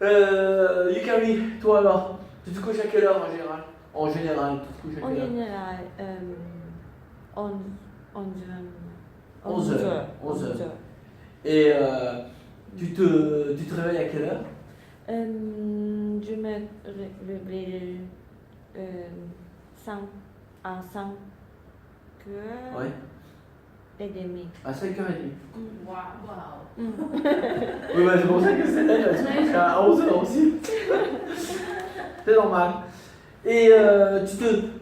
Yukari, toi alors, tu te couches à quelle heure en général? En général, tu te couches à En quelle heure? général, 11 heures. 11 heures. Et tu te réveilles à quelle heure? Je me réveille à 5 heures Ouais. et demie. À 5h30. Waouh. Oui, bah, c'est pour ça que c'est elle se couche à 11h aussi. C'est normal. Et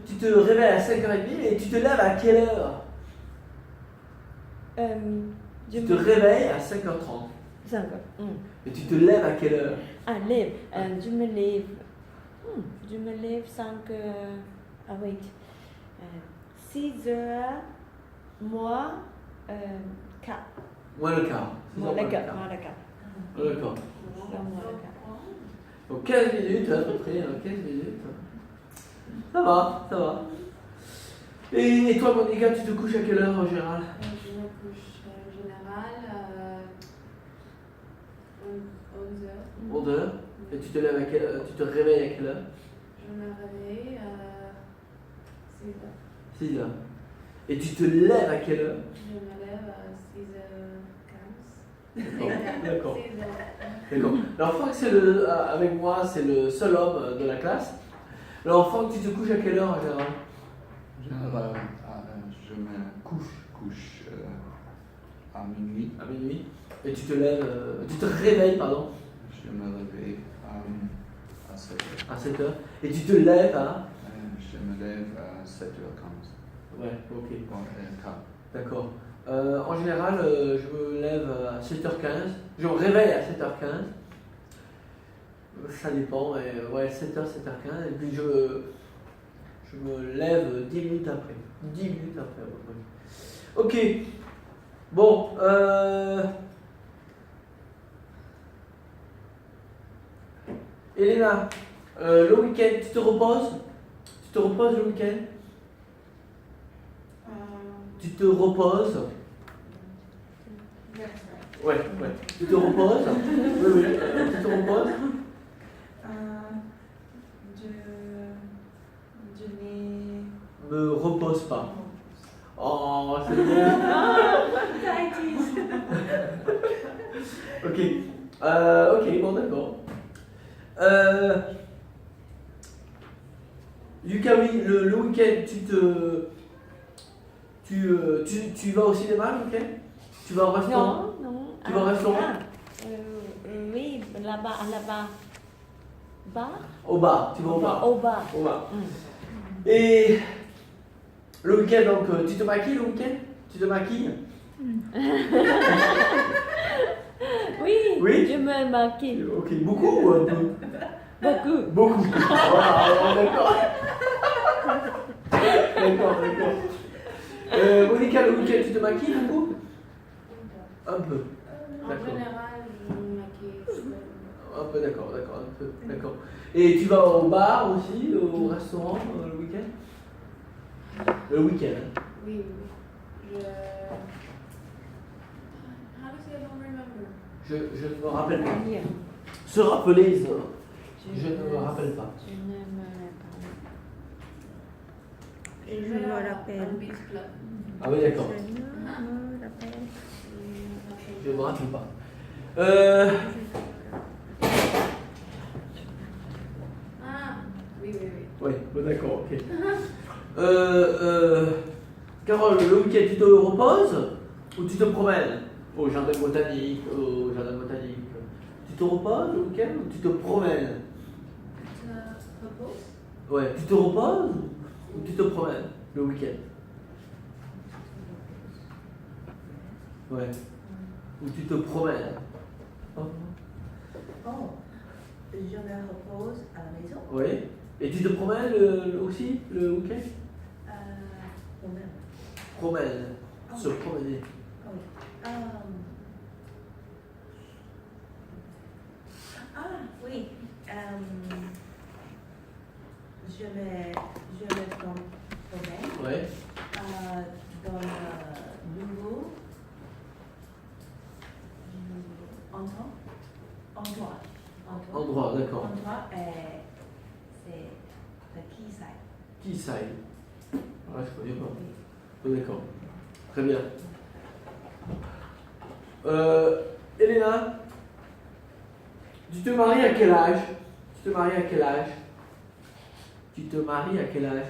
tu te réveilles à 5h30 et tu te lèves à quelle heure? Je Tu te réveilles à 5h30. 5 heures. Et tu te lèves à quelle heure? Lève. Je me lève 5 heures. Ah, wait. 6 heures, moins 4. Moins le quart. Moins le quart. D'accord. Moins le quart. Donc 15 minutes à peu près, 15 minutes. Ça va, ça va. Et toi, Monica, tu te couches à quelle heure en général? Je me couche en général à 11 heures. 11 heures. Et tu te lèves à quelle heure? Tu te réveilles à quelle heure? Je me réveille à 6 heures. 6 heures. Et tu te lèves à quelle heure? Je me lève à 6h15. D'accord. 6 heures. D'accord. Alors Franck, avec moi, c'est le seul homme de la classe. Alors Franck, tu te couches à quelle heure en général? Je me couche à minuit. À minuit. Et tu te lèves, tu te réveilles, pardon, Je me réveille à 7 heures. à 7 heures. Et tu te lèves à... Je me lève à 7h15. Ouais, ok. Quart. D'accord. En général, je me lève à 7h15. Je me réveille à 7h15. Ça dépend, mais ouais, 7h, 7h15. Et puis je me lève 10 minutes après. 10 minutes après, à peu près. Ok. Bon. Elena, le week-end, tu te reposes? Tu te reposes le week-end? Tu te reposes? Ouais, ouais. Tu te reposes? Oui, oui. Tu te reposes? Je n'ai... Me repose pas. Oh, c'est bien. Ok. Ok, bon, d'accord. Yukari, le week-end, tu vas au cinéma le week-end? Tu vas au restaurant? Non. Tu vas au restaurant? Oui, là-bas, à là-bas. Bar? Au bar, tu vas au bar. Au bar. Au bar. Et le week-end, donc, tu te maquilles le week-end? Tu te maquilles? Oui, Oui? je me maquille. Ok, beaucoup ou un peu? Beaucoup. Beaucoup. Voilà, d'accord. D'accord. Monica, le week-end, tu te maquilles beaucoup? Un peu. En D'accord. général, je me maquille. Un peu, d'accord. Et tu vas au bar aussi, au restaurant, le week-end? Le week-end, hein? Oui. How does I don't remember? Je ne me rappelle pas. Lire. Se rappeler, ça. Je ne me rappelle pas. Je ne me rappelle. Je me vais à rappelle. un beach club. Ah oui, d'accord. Je me rappelle. Je ne me rappelle pas. Oui. Oui, bon, d'accord, ok. Carole, le week-end, tu te reposes ou tu te promènes au jardin botanique, Tu te reposes le week-end ou tu te promènes? Repose? Ouais, tu te reposes ou tu te promènes le week-end? Ouais. Ou tu te promènes? Oh, je me repose à la maison. Oui. Et tu te promènes aussi le week-end? Moi-même. Promène. Se promener. Oui. Je me promène Ouais. dans le nouveau endroit. endroit. Endroit, d'accord. Endroit, c'est the quayside. Quayside. Ouais, je connais pas. Oh, d'accord. Très bien. Elena, tu te maries à quel âge? Tu te maries à quel âge? Tu te maries à quel âge?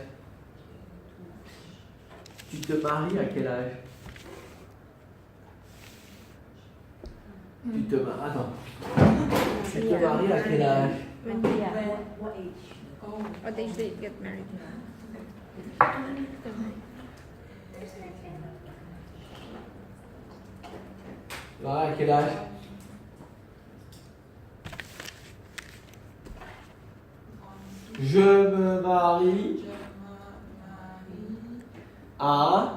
Tu te maries à quel âge? Tu te maries. Attends. Tu te maries à quel âge? When we are What age? Oh. what they say get married. À quel âge? Je me marie à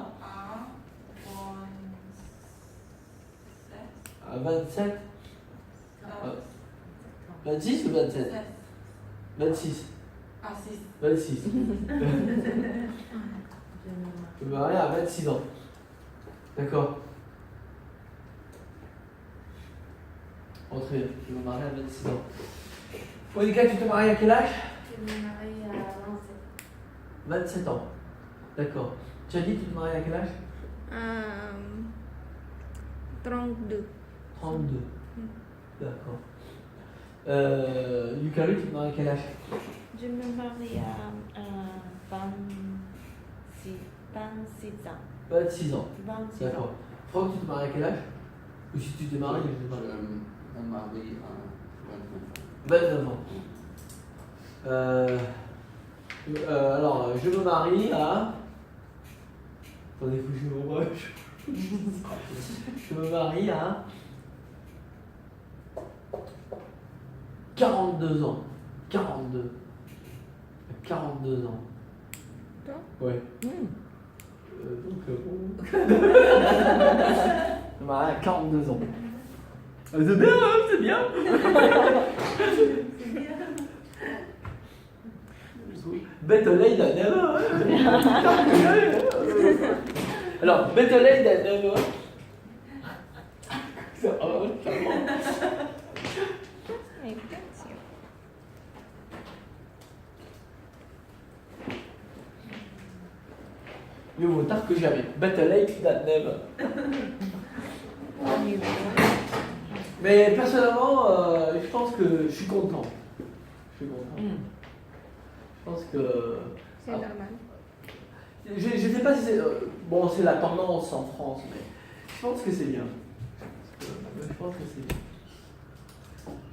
27. 26 ou 27? 26. 26. Je me marie à 26 ans. D'accord. Oh, très bien. Je me marie à 26 ans. Monica, tu te maries à quel âge? Je me marie à 27. 27 ans. D'accord. Tu as dit que tu te maries à quel âge? 32. 32. D'accord. Yukari, tu te maries à quel âge? Je me marie à 26 ans. 26 ans. 26 D'accord. ans. Franck, tu te maries à quel âge? Ou si tu te maries, je sais pas. Je me marie à 29 ans. 29 ans. Alors, je me marie à. Attendez, faut que je me revoche. Je me marie à 42 ans. 42. 42 ans. Toi? Ouais. Hmm. Donc, je me marie à 42 ans. C'est bien, hein, c'est bien. Better late than never. Alors, better late than never. Hey, that's you. Mieux vaut tard que jamais. Better late than never. Mais personnellement, je pense que je suis content. Je suis content. Je pense que. C'est normal. Je ne sais pas si c'est. Bon, c'est la tendance en France, mais je pense que c'est bien. Je pense que c'est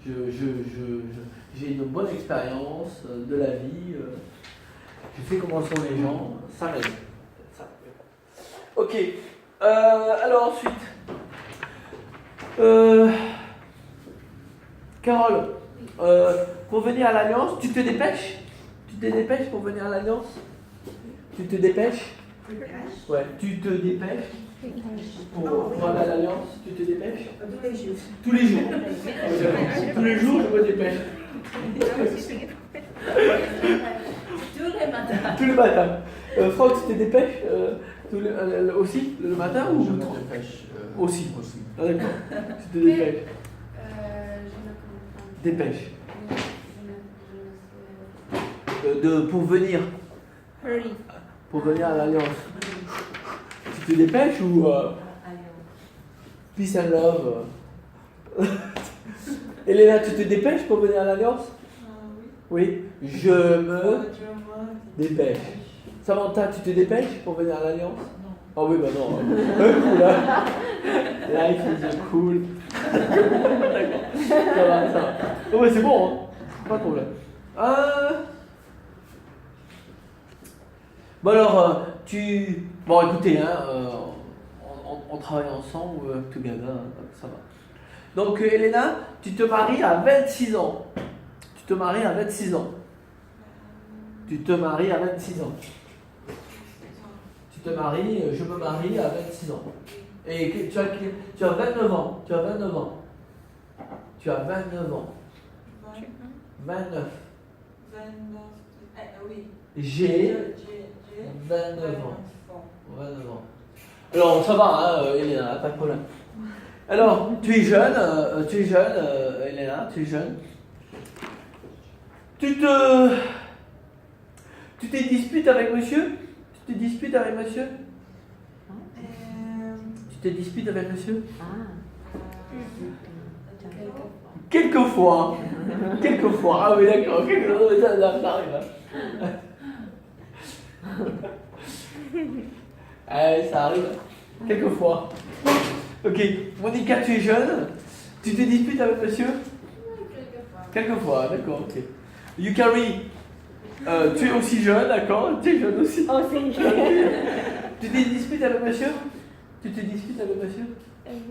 bien. J'ai une bonne expérience de la vie. Je sais comment sont les gens. Ça m'aide. Ça m'aide. Ok. Alors ensuite. Carole, pour venir à l'Alliance, tu te dépêches? Tu te dépêches pour venir à l'Alliance? Tu te dépêches? Ouais, tu te dépêches pour aller à l'Alliance? Tu te dépêches? Tous les jours. Tous les jours. Tous les jours, je me dépêche. Tous les matins. Tous les matins. Franck, tu te dépêches aussi le matin ou Je me dépêche Aussi. aussi. Ah, d'accord. Tu te dépêches. Je ne comprends pas. Dépêche. Je ne sais. Pour venir. Hurry. Pour venir à l'Alliance. Tu te dépêches ou peace and love? Elena, tu te dépêches pour venir à l'Alliance? Oui. Je me dépêche. Samantha, tu te dépêches pour venir à l'Alliance? Ah oui, bah non. Cool, hein. Life is cool. D'accord. Ça va, ça va. Oh, ouais, c'est bon, hein. Pas de problème. Bon alors, Bon écoutez, hein, on travaille ensemble, together, ça va. Donc Elena, tu te maries à 26 ans. Tu te maries à 26 ans. Tu te maries à 26 ans. Tu te maries, je me marie à 26 ans. Et tu as 29 ans. Tu as 29 ans. Tu as 29 ans. 29. Oui. J'ai 29 ans. 29 ans. Alors ça va, hein, Elena, pas de problème. Alors, tu es jeune, Elena, tu es jeune. Tu te disputes avec monsieur? Tu te disputes avec monsieur? Tu te disputes avec monsieur? Quelquefois. Quelquefois. Ah oui, d'accord. Quelquefois, ça arrive. Ça arrive. Quelquefois. Ok. Monica, tu es jeune. Tu te disputes avec monsieur? Quelquefois, d'accord, ok. Yukari, tu es aussi jeune, d'accord? Tu es jeune aussi. Oh, c'est Tu te disputes avec monsieur? Tu te disputes avec monsieur?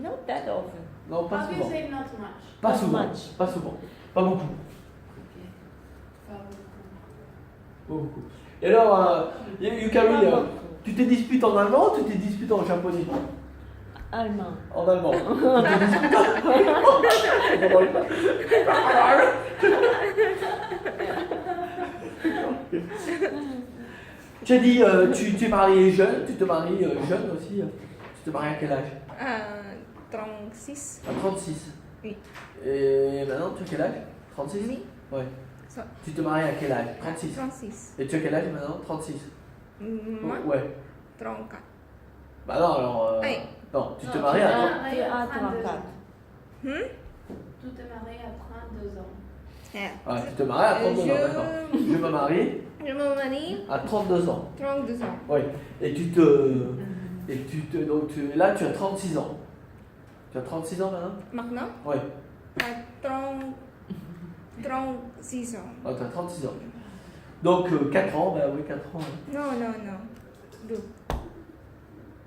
Not that often. Non, pas souvent. Obviously not much. Pas Not souvent. much. Pas souvent. Pas beaucoup. Pas beaucoup. Pas beaucoup. Et alors, Yukari, tu te disputes en allemand ou tu te disputes en japonais? Allemand. En allemand. Tu te disputes en... Tu as dit, tu es marié jeune, tu te maries jeune aussi. Tu te maries à quel âge? 36. À 36. Oui. Et maintenant, tu as quel âge? 36? Oui. Ouais. Ça. Tu te maries à quel âge? 36. 36. Et tu as quel âge maintenant? 36. Moi, Ouais. 34. Bah non, alors... Oui. Non, tu te maries à 30. Tu as 34. Tu te maries à 32 ans. Ah, tu te maries à 32 ans, d'accord. Je me marie Je me marie à 32 ans. 32 ans. Oui. Et donc là, tu as 36 ans. Tu as 36 ans maintenant? Maintenant, Oui. à 36 ans. Ah, tu as 36 ans. Donc 4 ans, ben oui, 4 ans. Hein. Non. 2.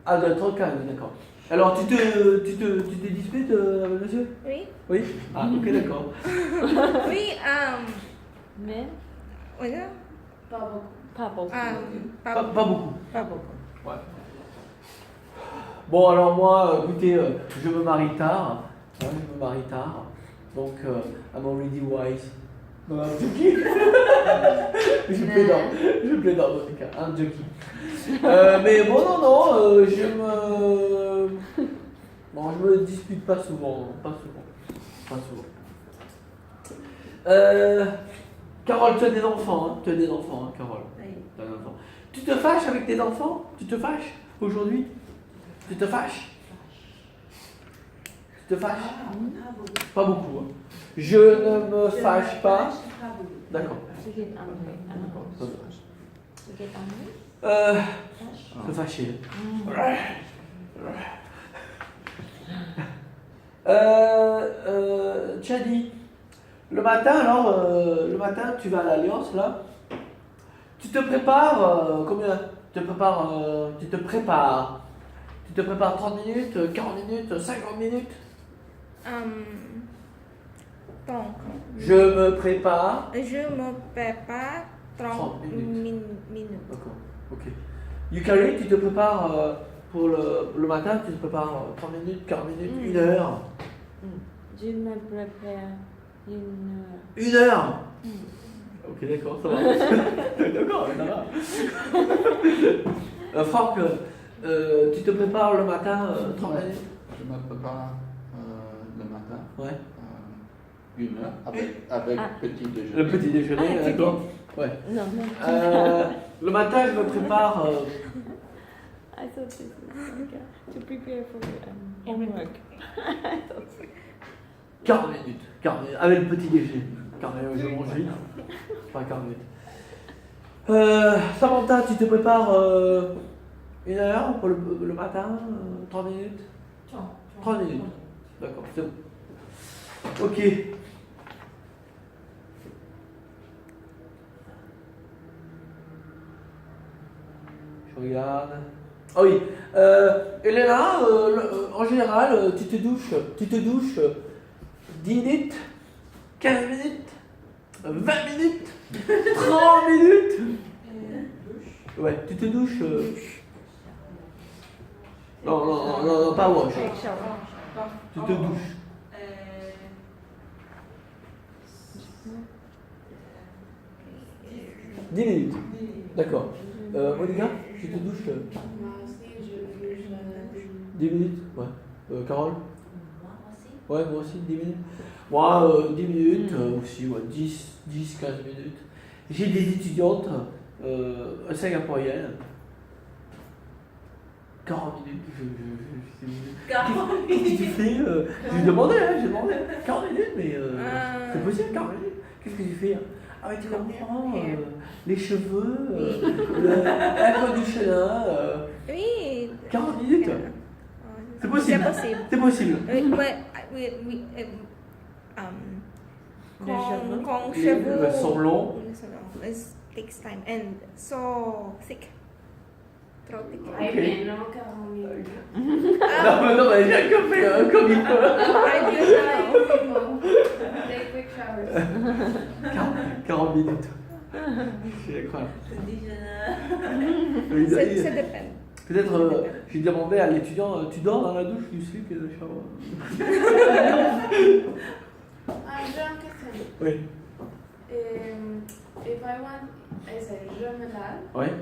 Ah, de 34, d'accord. Alors, tu te disputes avec monsieur? Oui. Oui? Ah, ok, d'accord. Oui, Mais oui, Pas beaucoup. pas beaucoup. Pas beaucoup. Pas beaucoup. Ouais. Bon, alors moi, écoutez, je me marie tard. Hein, je me marie tard. Donc, I'm already wise. Non, I'm joking. Je plaidant, Monica. I'm joking. Mais bon, non, je me dispute pas souvent. Pas souvent. Carole, tu as des enfants, hein? Tu as des enfants, hein, Carole. Oui. Tu as des enfants. Tu te fâches avec tes enfants? Tu te fâches aujourd'hui? Tu te fâches? Tu te fâches? Pas beaucoup. Hein. Je ne me fâche pas. D'accord. Tu get angry. Tu get angry? Se fâcher. Tu as dit, le matin, tu vas à l'Alliance, là. Tu te prépares, combien? Tu te prépares 30 minutes, 40 minutes, 50 minutes? Donc, Je me prépare. je me prépare 30 30 minutes. minutes. D'accord, ok. Yukari, tu te prépares pour le matin, tu te prépares 30 minutes, 40 minutes, 1 heure. Je me prépare une heure. 1 heure? Ok, d'accord, ça va. D'accord, ça va. Franck, tu te prépares le matin 30 minutes? Je me prépare le matin. Ouais. 1 heure avec petit déjeuner. Le petit déjeuner, Ah, d'accord. Ouais. Non, non. Le matin, je me prépare. I thought this was like to prepare for homework. I thought so. 40 minutes. 40 minutes. Avec le petit déjeuner. 40 minutes, je mange vite. Enfin, 40 minutes. Samantha, tu te prépares 1 heure pour le matin? 30 minutes? 30 minutes. D'accord, c'est bon. Ok. Je regarde. Ah oui. Elena, en général, tu te douches 10 minutes, 15 minutes, 20 minutes, 30 minutes. Ouais, tu te douches. Non, pas wash. Tu te douches. 10 minutes. D'accord. Monica, tu te douches Moi aussi, je bouge. 10 minutes? Ouais. Carole? Moi aussi. Ouais, moi aussi, 10 minutes. Moi, 10 minutes aussi, ouais, 10-15 minutes. J'ai des étudiantes singapouriennes. 40 minutes. Qu'est-ce que tu fais j'ai demandé, j'ai demandé. 40 minutes, mais c'est possible, 40 minutes. Qu'est-ce que tu fais Ah, mais tu comprends, les cheveux, la conditioner, Oui. 40 minutes. C'est possible. C'est possible. C'est possible. Con Les cheveux sont longs. it takes time and so thick. Trop thick. Ay, menos 40 minutes. Non, mais j'ai que fait comme il faut. I do know. People, take quick showers. 40 minutes. C'est incroyable. Ça dépend. Peut-être, j'ai demandé à l'étudiant, tu dors dans la douche, du slip et de shower. J'ai une question. Oui. If I want, I say je me lave, Ouais.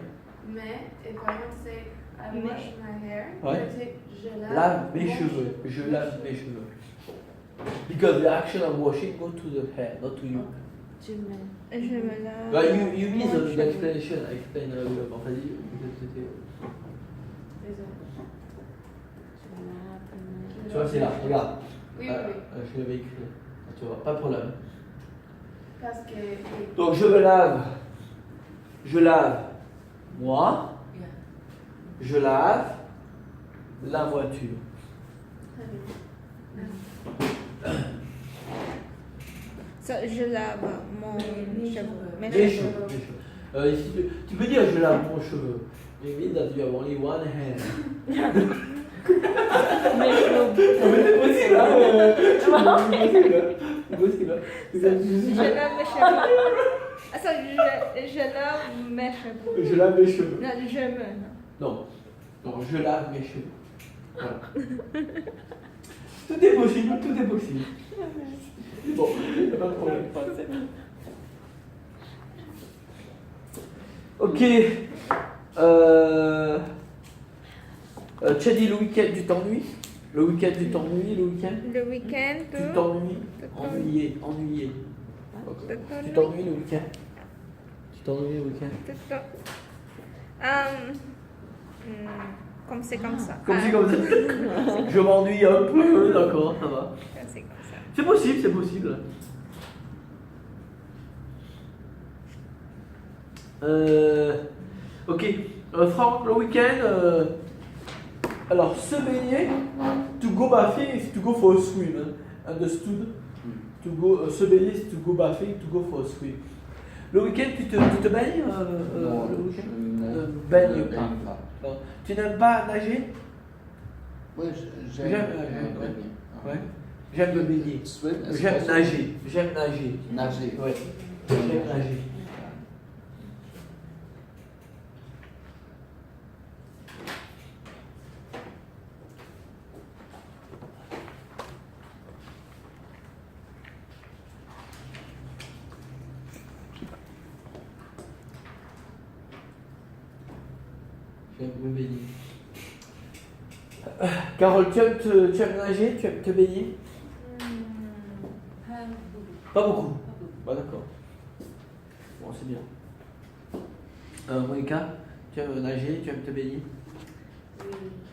mais if I want to say I wash my hair, Ouais. je say je lave, Lave mes mon cheveux. Je lave mes cheveux. Because the action of washing goes to the hair, not to you. Tu mets. Je me lave. Bah, you miss mon the cheveu. explanation. I explain en fait, c'était. Désolée. Tu vois, c'est là, regarde. Oui, Ah, oui, je l'avais écrit. Tu vois, pas de problème. parce que oui. Donc je me lave. Je lave moi. Je lave la voiture. Très bien. So, je lave mon cheveu. Mes Les cheveux. cheveux. Les cheveux. Ici, tu peux dire je lave mon cheveu. Mais mean that you have only one hand. Mes cheveux. C'est possible, hein C'est possible, hein Je lave mes cheveux. Ah, so, je lave mes cheveux. Je lave mes cheveux. Non, je me. Non. Non, je lave mes cheveux. Voilà. Tout est possible, tout est possible. Bon, y a pas de problème. Ok. Tu as dit le week-end, tu t'ennuies? Le week-end, tu t'ennuies le week-end? Le week-end, Tu t'ennuies? Ennuyé, ennuyé. Tu t'ennuies le week-end? Tu t'ennuies le week-end? Comme c'est comme ça. Comme c'est comme ça. Je m'ennuie un peu, d'accord, ça va. C'est comme ça. C'est possible, c'est possible. Ok, Franck, le week-end, alors se baigner, to go bathing is to go for a swim, hein? Understood? To go, se baigner is to go bathing, to go for a swim. Le week-end, tu te baignes Non, le je week-end? ne Baigne baigne pas. pas. Non. Tu n'aimes pas nager? Oui, j'aime J'aime, baigner. Ouais. J'aime me baigner. Swim is J'aime also- nager. J'aime nager. Nager. Ouais. J'aime nager. J'aime me baigner. Carole, tu aimes nager? Tu aimes te baigner? Pas beaucoup. Bah d'accord. Bon, c'est bien. Monica, tu aimes nager? Tu aimes te baigner? Oui,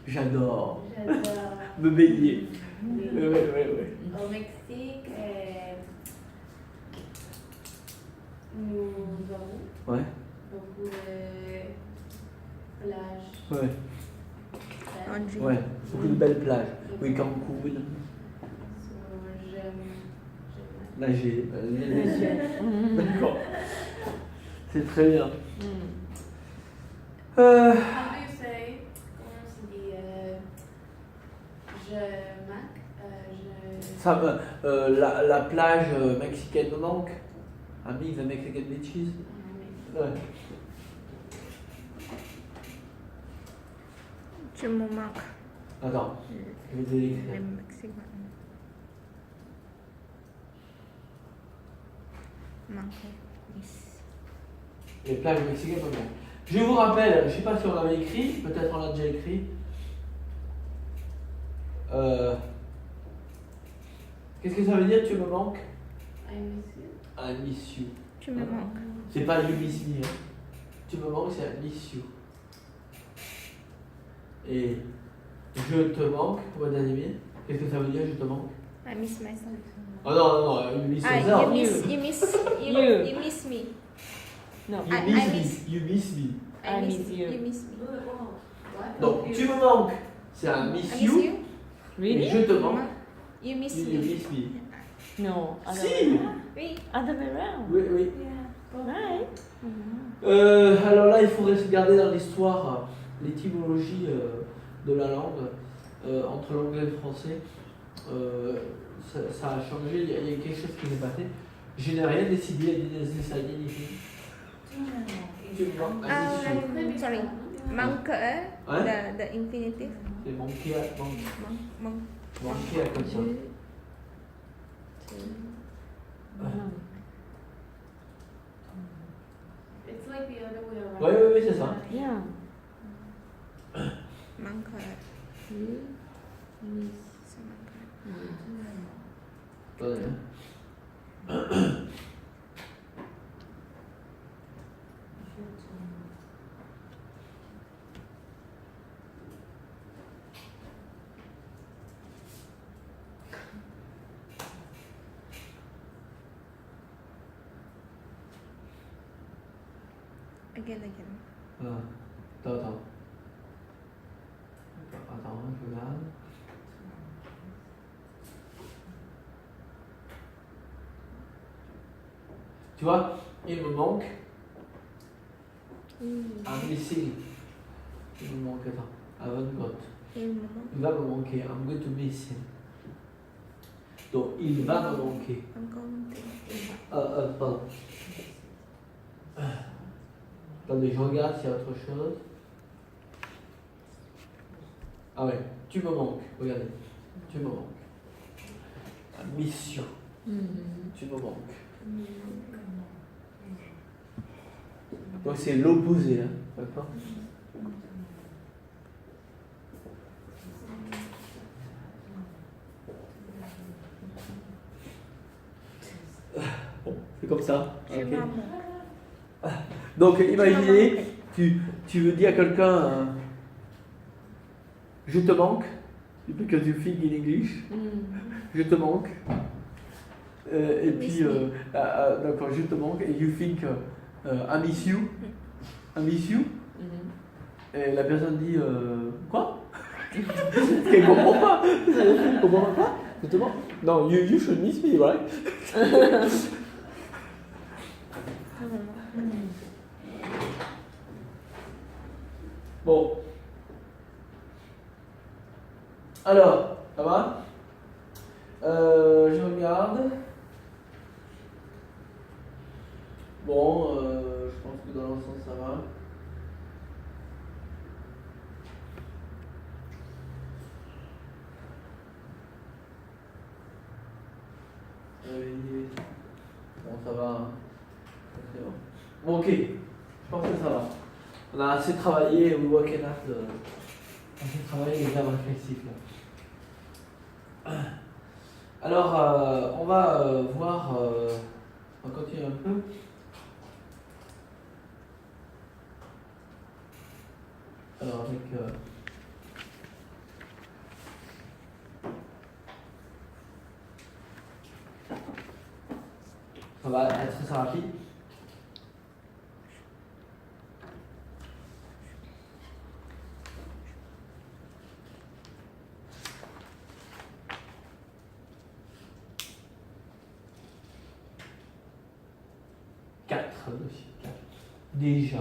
J'adore j'adore. me baigner. Oui. Ouais. Au Mexique, nous avons Ouais. beaucoup de plages. Ouais. Angie. Ouais. Beaucoup de belles plages. Oui, Cancun. J'aime Nager. D'accord. C'est très bien. How do you say, comment on se dit, je mac, Ça, la plage mexicaine me manque. I mean the Mexican beaches. Ouais. Tu me manques. Attends, je vais te l'écrire. Les Mexicains. Manquer. Yes. Les plages mexicaines me manquent. Je vous rappelle, je ne sais pas si on l'avait écrit, peut-être on l'a déjà écrit. Qu'est-ce que ça veut dire tu me manques? I miss you. I miss you. Tu me manques. C'est pas you miss me. Hein. Tu me manques, c'est I miss you. Et je te manque, pour Danimir. Qu'est-ce que ça veut dire je te manque? I miss myself. Oh non, you miss Ah, yourself. you miss me. No. You I miss me. miss- You miss me. I miss you. You miss me. What? Donc, tu me manques, c'est un I miss miss you. you. Et Really? je te manque, You miss you me. miss me. No. Other Si. way around. Oui. Other way around. Oui, oui. Right. Alors là, il faudrait se garder dans l'histoire l'étymologie de la langue entre l'anglais et le français. Ça a changé, il y a quelque chose qui s'est passé. Je n'ai rien décidé, I didn't decide anything. Tu me manques, I miss you. Sorry. Manque, Ouais. the infinitive. C'est manquer à, Manque. manquer à comme ça. It's like the other way around. Oui, oui, oui, c'est ça. Yeah. Manque. You miss C'est manque. me. Attendez, hein. Again. Attends. Attends, je regarde. Tu vois, il me manque. I'm missing. Il me manque, attends. I haven't got. Il me manque. Il va me manquer. I'm going to miss him. Donc, il va me manquer. I'm going to. Pardon. Attendez, je regarde s'il y a autre chose. Ah ouais, tu me manques. Regardez. Tu me manques. Mission. Tu me manques. Donc c'est l'opposé, hein, d'accord? Bon, c'est comme ça. Tu ok. m'as manqué. Donc imaginez, tu veux dire à quelqu'un je te manque, because you think in English, je te manque. Et puis, d'accord, je te manque, et you think I miss you. I miss you. Et la personne dit quoi? Elle comprend pas. Elle comprend pas. Je te manque. Non, you should miss me, right? Bon. Alors, ça va? Je regarde. Bon, je pense que dans l'ensemble ça va. Bon, ça va. Hein. C'est bon. Bon, ok. Je pense que ça va. On a assez travaillé au work and art. Assez travaillé les verbes réflexifs là. Alors, on va voir. On va continuer un peu. Alors, avec. Ça va être très rapide. Quatre dossiers. Déjà.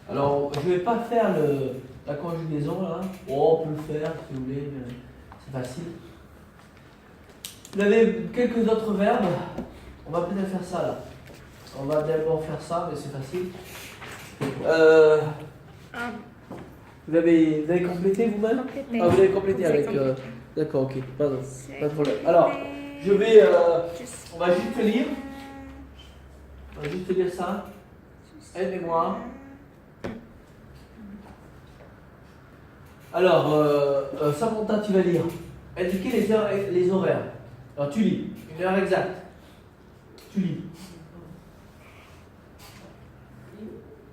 Alors, je ne vais pas faire la conjugaison là. Oh, on peut le faire si vous voulez, mais c'est facile. Vous avez quelques autres verbes. On va peut-être faire ça là. On va d'abord faire ça, mais c'est facile. Vous avez complété vous-même? Complété. Ah, vous avez complété J'ai avec. complété. D'accord, ok, pardon. C'est Pas de problème. Alors, je vais. On va juste lire. On va juste lire ça. Aidez-moi. Alors, Samantha, tu vas lire. Indiquer les horaires. Alors, tu lis. Une heure exacte. Tu lis.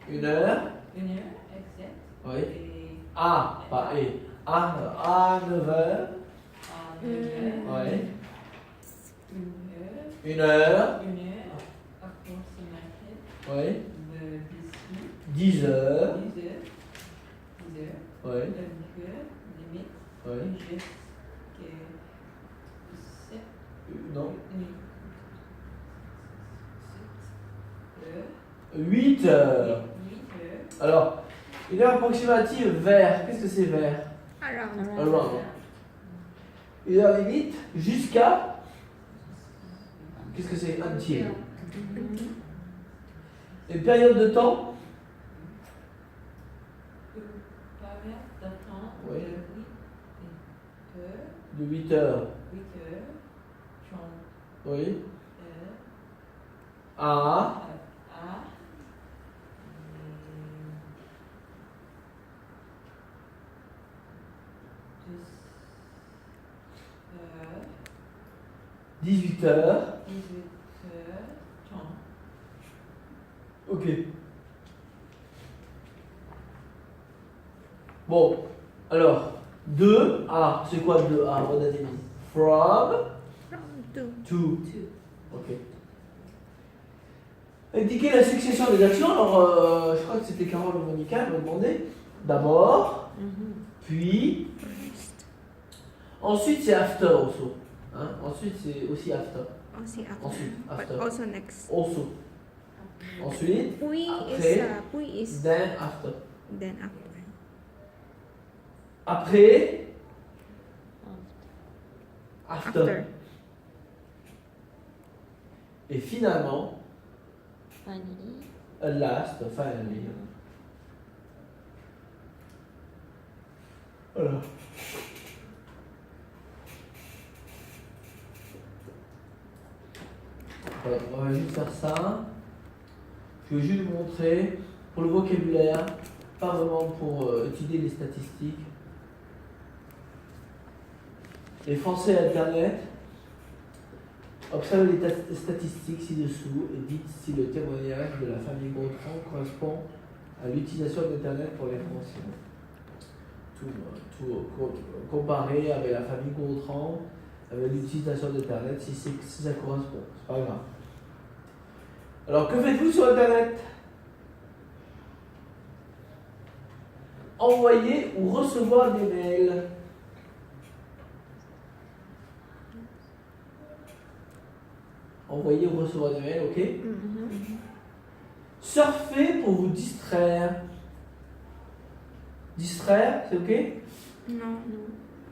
Une heure. Une heure exacte. Oui. Et A, pas et. A 9 heures. à 9 heures. Oui. Une heure. Une heure. Une heure. Approximative. Oui. De 10 heures. 10 heures. 10 heures. Oui. Le heure limite. Oui. Jusqu'à 7 Non. 7 heures. 8 heures. 8 heures. Alors, une heure approximative vers. Qu'est-ce que c'est vers? Around. Around. Une heure limite jusqu'à. Qu'est-ce que c'est? Until. Une période de temps. Période de temps Oui. de 8 heures. De 8 heures. 8 heures. 30 Oui. heures. À. À 18 heures. 18 heures 30. Ok. Bon, alors, 2A, c'est quoi 2A, Rodazini? From To. to. Ok. Indiquer la succession des actions, alors je crois que c'était Carole ou Monica qui m'a demandé. D'abord, puis, ensuite c'est after also. Hein? Ensuite c'est aussi after. Also after. Ensuite, But after. also next. Also. Ensuite, We Après. is then after. then after. Après, after. After. Et finalement, Finally. at last, finally. Voilà. Voilà, on va juste faire ça. Je vais juste vous montrer pour le vocabulaire, pas vraiment pour étudier les statistiques. Les Français Internet, observez les statistiques ci-dessous et dites si le témoignage de la famille Gontran correspond à l'utilisation d'Internet pour les Français. Comparé avec la famille Gontran, avec l'utilisation d'Internet, si ça correspond, c'est pas grave. Alors que faites-vous sur Internet? Envoyer ou recevoir des mails. Envoyer ou recevoir des mails, ok? Surfer pour vous distraire. Distraire, c'est ok? No.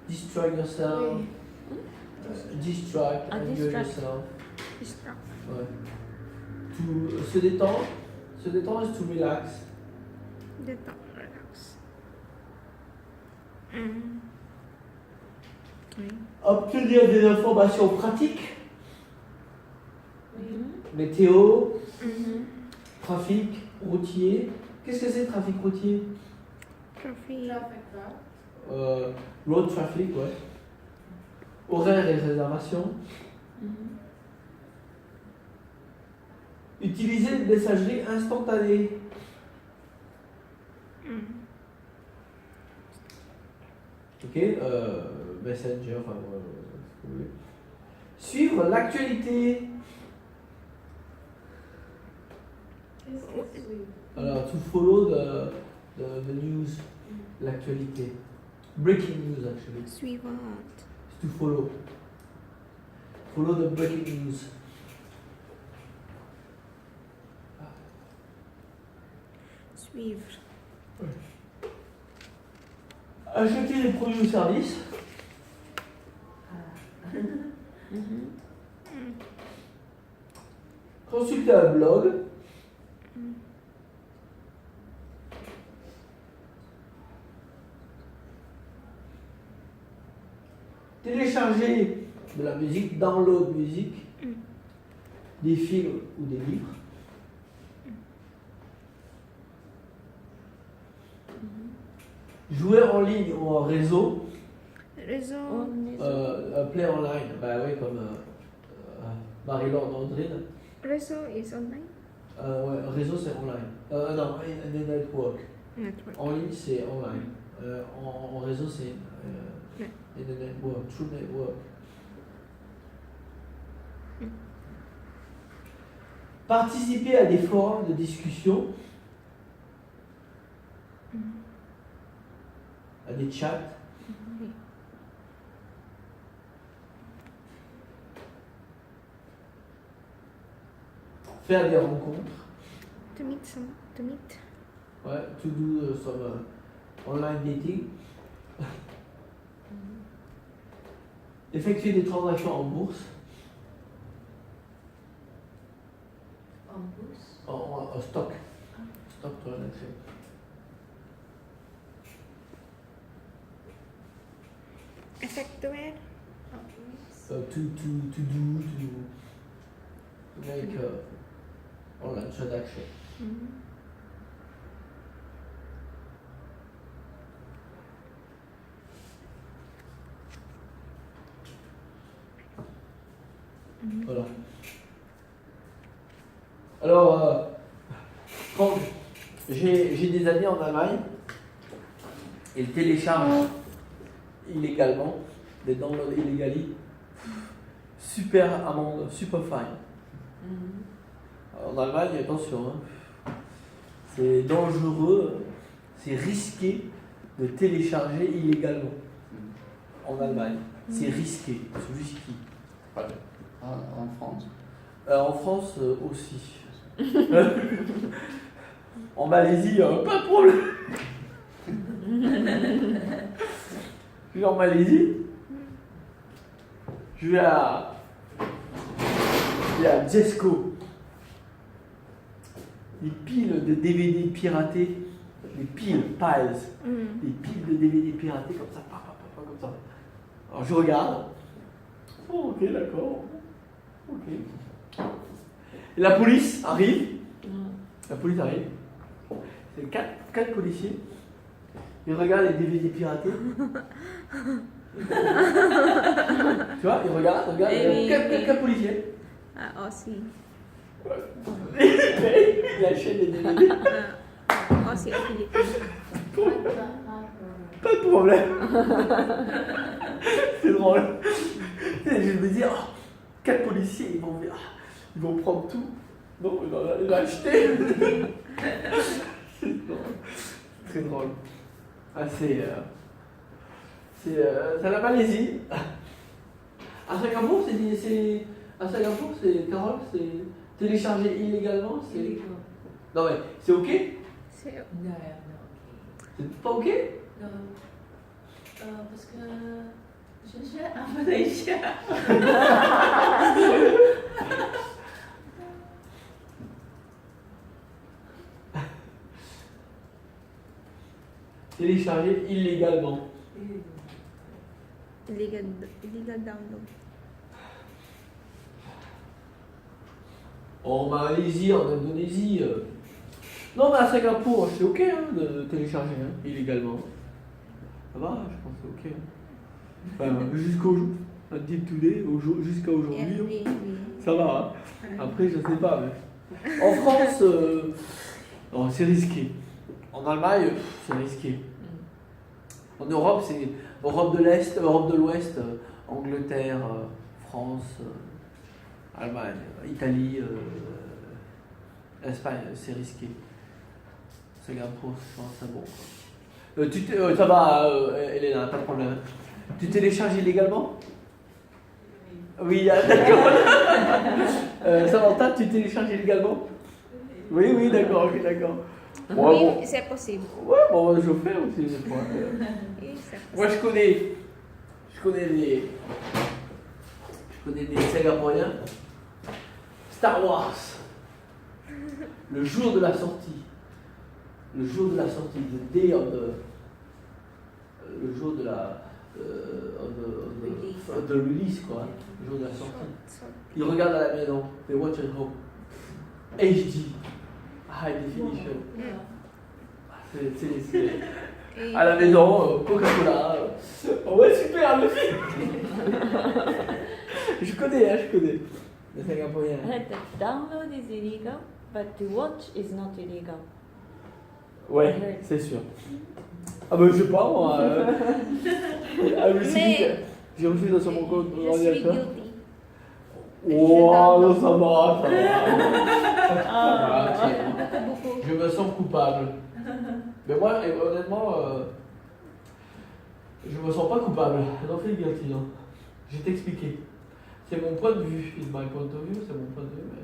Distract yourself. Distract, enjoy distract. yourself. Distract. Ouais. To, se détendre. Se détendre is to relax. Détendre. Relax. Oui. Obtenir des informations pratiques. Météo, trafic routier. Qu'est-ce que c'est trafic routier? Traffic. Road traffic, ouais. Horaires et réservations. Utiliser une messagerie instantanée. Ok, Messenger, enfin, ce que vous voulez. Suivre l'actualité. Alors, to follow the news, l'actualité. Breaking news, actually. Suivante. To follow. Follow the breaking news. Suivre. Acheter des produits ou services. Consulter un blog. Télécharger de la musique, download musique, des films ou des livres. Jouer en ligne ou en réseau, Réseau. On est play online, bah oui, comme Marie-Laure Andrine. Réseau is online. Ouais, réseau c'est online. Non, network. Network. En ligne c'est online. En réseau c'est Ouais. network, true network. Participer à des forums de discussion, à des chats. Faire des rencontres. To meet. Ouais, to do some online dating. Effectuer des transactions en bourse. En bourse. En stock. Stock transaction. Effectuer. To make online transaction. Voilà. Alors, quand j'ai des amis en Allemagne, ils téléchargent illégalement, des downloads illégally, super amende, super fine. En Allemagne, attention, hein, c'est dangereux, c'est risqué de télécharger illégalement. En Allemagne, c'est risqué, c'est risqué. En France. En France aussi. En Malaisie, pas de problème. Je vais en Malaisie. Je vais à Jesco. Les piles de DVD piratés. Les piles. Les piles de DVD piratés comme ça. Comme ça. Alors je regarde. Oh, ok, d'accord. Ok. Et la police arrive. La police arrive. C'est quatre policiers. Ils regardent les DVD piratés. Tu vois, ils regardent. Oui, Quatre policiers. Ah, aussi. Ils achètent les DVD. Aussi aux Philippines. Pas de problème. C'est drôle. Je me dis, oh, 4 policiers, ils vont prendre tout. Non, il va acheter. C'est drôle. Très drôle. Ah, c'est la Malaisie. À Singapour, c'est Carole, c'est téléchargé illégalement. Non mais c'est ok? C'est Non. C'est pas ok? Non. Parce que je suis à Malaysia. Téléchargé illégalement. illegal download. En Malaisie, en Indonésie. Non, mais à Singapour, c'est ok hein, de télécharger illégalement. Ça va, je pense que c'est ok. Enfin, until today, jusqu'à aujourd'hui, Oui. ça va. Hein. Après, je sais pas. Mais... En France, non, c'est risqué. En Allemagne, c'est risqué. En Europe, c'est Europe de l'Est, Europe de l'Ouest, Angleterre, France, Allemagne, Italie, Espagne, c'est risqué. Singapour, je pense que c'est bon. Ça va, Elena, pas de problème. Tu télécharges illégalement? Oui, d'accord. Samantha, tu télécharges illégalement? Oui, d'accord, ok, d'accord. Ouais, Oui, bon. c'est possible. Ouais, bon, je fais aussi des fois. Oui, c'est Moi, je connais des Singapouriens. Star Wars. Le jour de la sortie. Le day of the... Le jour de la... de release, quoi. Le jour de la sortie. Ils regardent à la maison. They watch at home. HD. High definition. C'est Et À la maison, Coca-Cola. Oh ouais, super, le film. Je connais, hein, je connais. Le singapourien. The download is illegal, but to watch is not illegal. Ouais, c'est sûr. Ah bah je sais pas moi. Ah, je me suis dit que j'ai reçu ça sur mon compte je suis ordinateur. guilty. Oh, non, ça va, ça va. Ah, tiens. Beaucoup. Je me sens coupable. Mais moi, honnêtement, je me sens pas coupable. Don't feel guilty, non. Je vais t'expliquer. C'est mon point de vue. It's my point of view, c'est mon point de vue. Mais...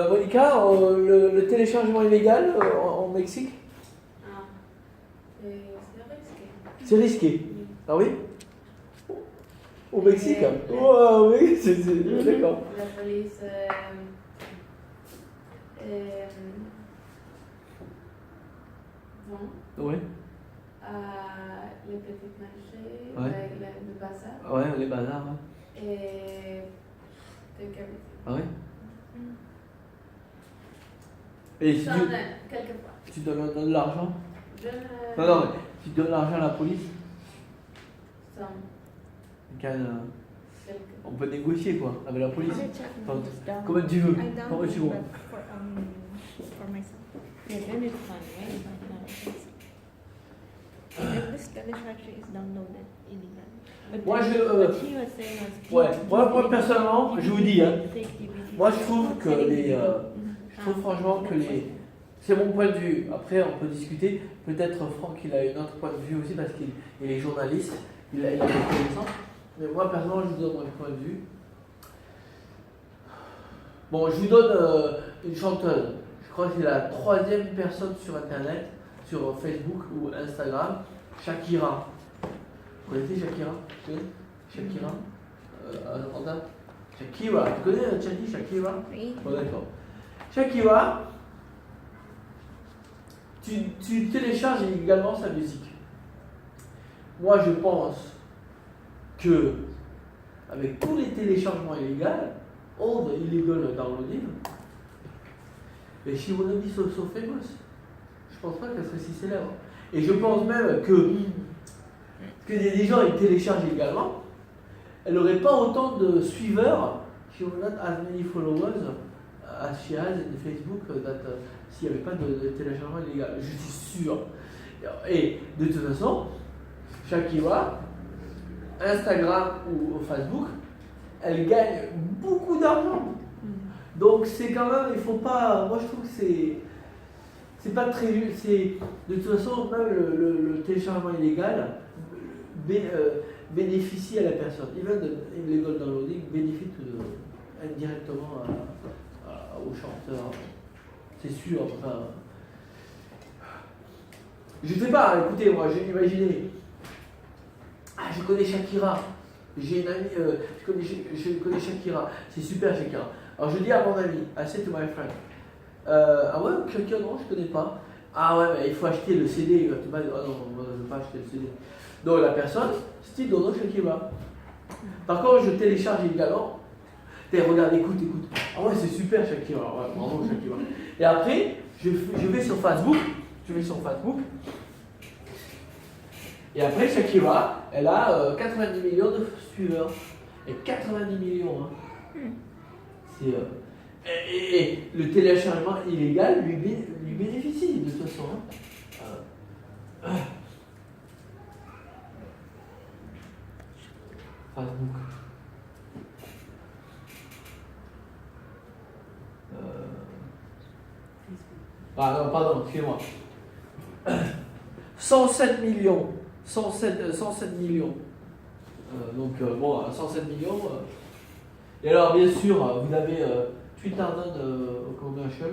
Monica, le téléchargement illégal en Mexique, Ah. C'est risqué. c'est risqué. Oui. Ah oui? Au Mexique? Ouais. Oh, oui, c'est d'accord. La police vont Ouais. à les petits marchés, Ouais. le bazar Ouais, les bazars. Ouais. et de Gabité. Ah ouais? Et si J'en ai quelquefois. tu donnes de l'argent? Je ne... Non, non, mais tu donnes l'argent à la police, Sans quelques... on peut négocier quoi, avec la police. I check Attends, this down. Comment tu veux? I Comment download tu veux? but for myself. Yeah, then it's fine, right? And this telemetry is downloaded illegally. But Moi, then- je, but he was saying was Ouais, moi personnellement, je vous dis, hein, fake DVD. moi je trouve que les. Mhm. Je trouve franchement que les. C'est mon point de vue. Après, on peut discuter. Peut-être Franck, il a un autre point de vue aussi parce qu'il est journaliste. Il a des connaissances. Mais moi, personnellement, je vous donne mon point de vue. Bon, je vous donne une chanteuse. Je crois que c'est la 3e personne sur Internet, sur Facebook ou Instagram. Shakira. Vous connaissez Shakira? Tu connais Shakira Amanda Shakira. Tu connais Shakira? Oui. Bon, d'accord. Shakira, tu télécharges également sa musique. Moi, je pense que, avec tous les téléchargements illégaux, all the illegal downloading, et she wouldn't be so famous. Je pense pas qu'elle serait si célèbre. Et je pense même que des gens ils téléchargent également, elle n'aurait pas autant de suiveurs, she would not have many followers as she has in Facebook s'il n'y avait pas de téléchargement illégal. Je suis sûr. Et de toute façon, Shakira, Instagram ou Facebook, elle gagne beaucoup d'argent. Donc c'est quand même, il faut pas. Moi je trouve que c'est pas très. De toute façon, même le téléchargement illégal bénéficie à la personne. Even the illegal downloading bénéficie indirectement aux chanteurs. C'est sûr. Enfin, je sais pas, écoutez, moi j'ai imaginé. Ah, je connais Shakira. J'ai une amie, je connais Shakira. C'est super Shakira. Alors je dis à mon ami, I say to my friend, ah ouais, quelqu'un non, je connais pas. Ah ouais, mais il faut acheter le CD. Il va te dire, ah non, moi, je ne veux pas acheter le CD. Donc la personne, c'est Dono Shakira. Par contre, je télécharge également. Regarde, écoute. Ah ouais, c'est super Shakira. Ouais, bravo Shakira. Et après, je vais sur Facebook. Et après, Shakira, elle a 90 millions de suiveurs. Et 90 millions, hein. C'est, et le téléchargement illégal lui bénéficie de toute façon. Hein. Facebook. Ah non, pardon, excusez-moi. 107 millions. 107 millions. Donc, bon, 107 millions. Et alors, bien sûr, vous avez Twitter commercial.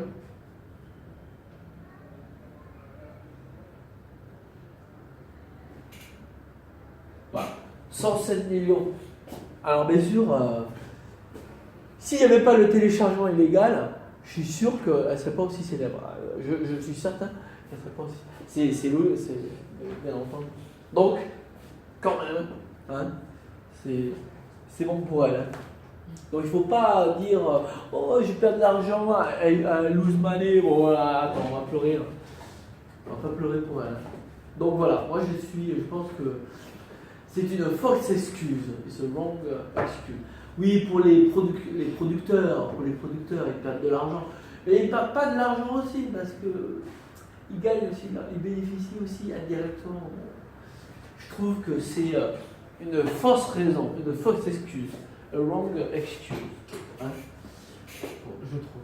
Voilà. 107 millions. Alors, bien sûr, s'il n'y avait pas le téléchargement illégal, je suis sûr qu'elle ne serait pas aussi célèbre. Je suis certain qu'elle ne serait pas aussi. C'est lourd, c'est bien entendu. Donc, quand même, hein, c'est bon pour elle. Hein. Donc il ne faut pas dire oh je perds de l'argent, I lose money, bon voilà, attends, on va pleurer. On va pas pleurer pour elle. Donc voilà, moi je pense que c'est une fausse excuse, it's a wrong excuse. Oui, pour les producteurs, ils perdent de l'argent. Mais ils ne perdent pas de l'argent aussi parce qu'ils gagnent aussi, ils bénéficient aussi indirectement. Je trouve que c'est une fausse raison, une fausse excuse. A wrong excuse. Hein? Bon, je trouve.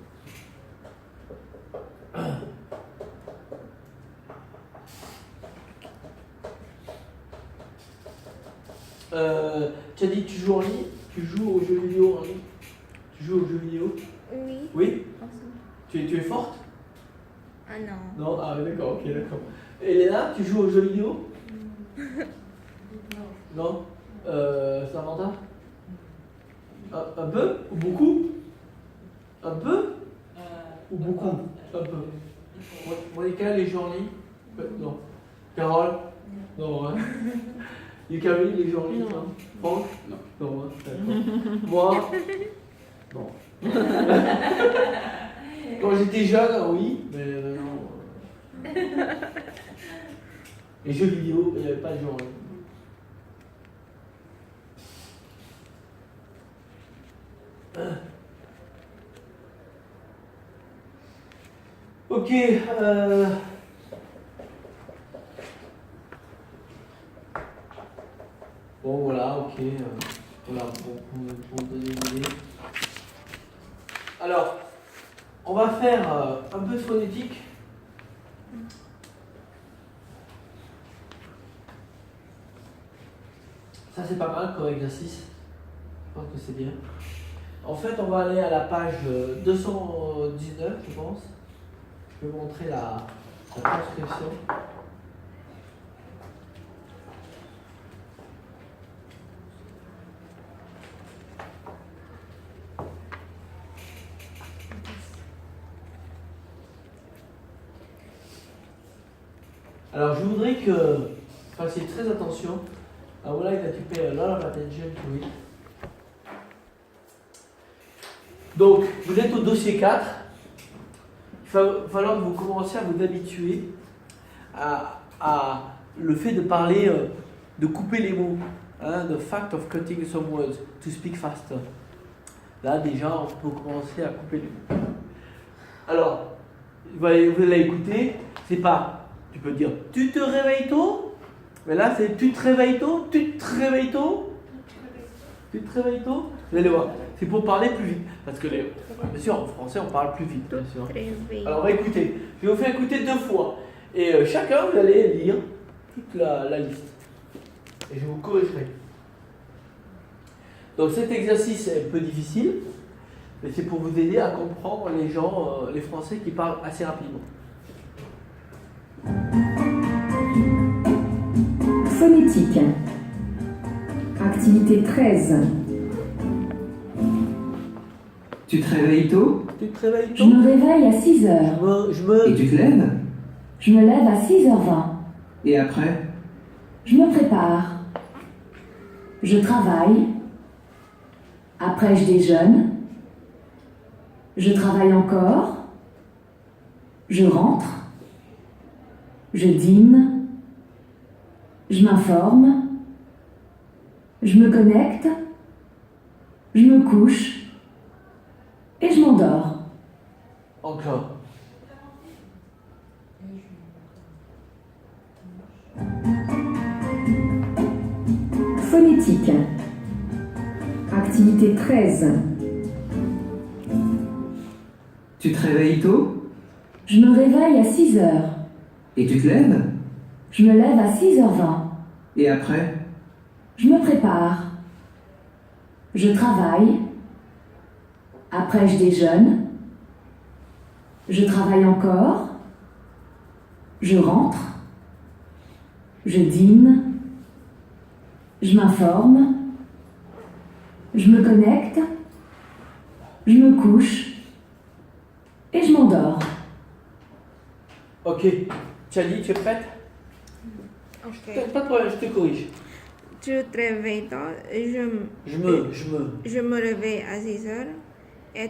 Tu as dit que tu joues en ligne? Tu joues aux jeux vidéo en ligne? Tu joues aux jeux vidéo? Oui. Oui? Ensemble. Tu es forte? Ah non. Non? Ah oui, d'accord, ok, d'accord. Elena, tu joues aux jeux vidéo? Non. Samantha? Un peu? Ou beaucoup? Un peu? Ou beaucoup? Un peu. Monica, les jeux en ligne? Non. Carole? Non, hein? Yukari, les jeux en ligne? Non. Franck? Non. Non, hein, d'accord. Moi? Non. Quand j'étais jeune, oui, mais non. Les jeux vidéo, il n'y avait pas de jeux en ligne. Ok. Bon, voilà, ok. Voilà, pour donner une idée. Alors, on va faire un peu de phonétique. Ça, c'est pas mal comme exercice. Je pense que c'est bien. En fait, on va aller à la page 219, je pense. Je vais montrer la transcription. Alors, je voudrais que vous fassiez très attention. I would like that you pay a lot of attention to it. Donc, vous êtes au dossier 4. Il va falloir que vous commenciez à vous habituer à le fait de parler, de couper les mots. Hein, the fact of cutting some words, to speak faster. Là, déjà, on peut commencer à couper les mots. Alors, vous allez écouter, c'est pas, tu peux dire, tu te réveilles tôt, mais là, c'est tu te réveilles tôt, tu te réveilles tôt, tu te réveilles tôt. Vous allez voir, c'est pour parler plus vite. Parce que, bien sûr, en français, on parle plus vite. Bien sûr. Alors, écoutez, je vais vous faire écouter 2 fois. Et chacun, vous allez lire toute la liste. Et je vous corrigerai. Donc, cet exercice est un peu difficile, mais c'est pour vous aider à comprendre les gens, les Français qui parlent assez rapidement. Phonétique. Activité 13. Tu te réveilles tôt Tu te réveilles Je tôt? me réveille à 6 heures. et tu te lèves. Je me lève à 6h20. Et après, Je me prépare. Je travaille. Après, je déjeune. Je travaille encore. Je rentre. Je dîne. Je m'informe. Je me connecte. Je me couche. Et je m'endors. Encore. Phonétique. Activité 13. tu te réveilles tôt Je me réveille à 6 heures. et tu te lèves. Je me lève à 6h20. Et après, Je me prépare. Je travaille. Après, je déjeune. Je travaille encore. Je rentre. Je dîne. Je m'informe. Je me connecte. Je me couche. Et je m'endors. Ok. Tchali, tu es prête? Ok. Pas de problème, je te corrige. tu te réveilles tôt, je me réveille à 6 heures. Et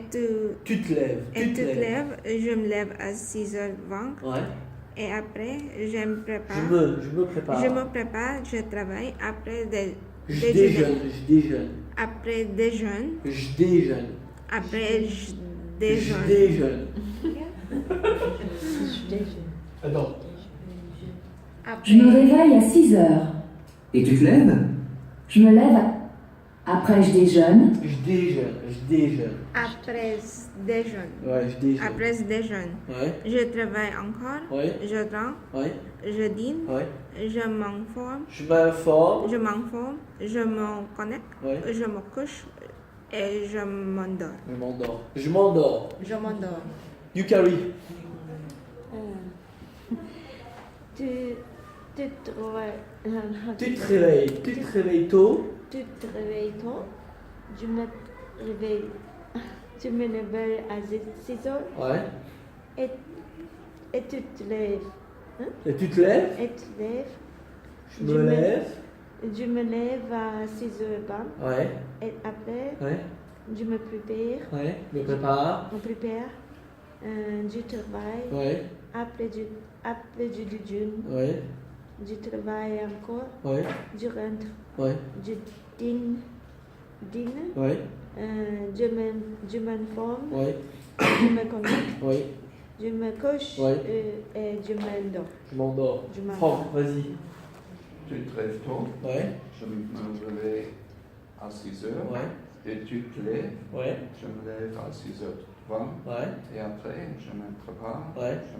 Tu te lèves. tu te lèves, je me lève à 6h20. Ouais. Et après, je me prépare. Je me prépare. Je me prépare, je travaille. Après, Je déjeune. Après, déjeune. Je déjeune. Après, je Je déjeune. déjeune. Attends. Je me Après, réveille à 6 heures. Et tu te lèves? Je me lève. Après, je déjeune. Je déjeune. après, je déjeune. Ouais, je déjeune. Après, je déjeune. Ouais. Je travaille encore. Ouais. Je dors. Ouais. Je dîne. Ouais. Je m'informe. Je m'informe. Je m'informe. Je me connecte. Ouais. Je me couche. Et je m'endors. Je m'endors. Je m'endors. You carry. Tu te réveilles. Tu te réveilles tôt. Tu te réveilles tôt. Je me réveille. Tu me réveilles à 6 heures. Ouais. Et tu te lèves. Et tu te lèves. Et tu te lèves. Je me lève. Je me lève à 6h20. Ouais. Et après, Ouais. je me prépare. Ouais. Me prépare. On prépare. Je travaille. Ouais. Après, je déjeune. Ouais. Je travaille encore. Ouais. Je rentre. Ouais. Je dîne. Ouais. Je m'informe. Ouais. Je me connecte. Ouais. Je me couche. Ouais. Et je m'endors. Je m'endors. Je m'endors. Franck, vas-y. Tu te lèves tôt. Ouais. Je me réveille à 6 heures. Ouais. Et tu te lèves. Ouais. Je me lève à 6h20. Ouais. Et après, je me prépare. Ouais. Je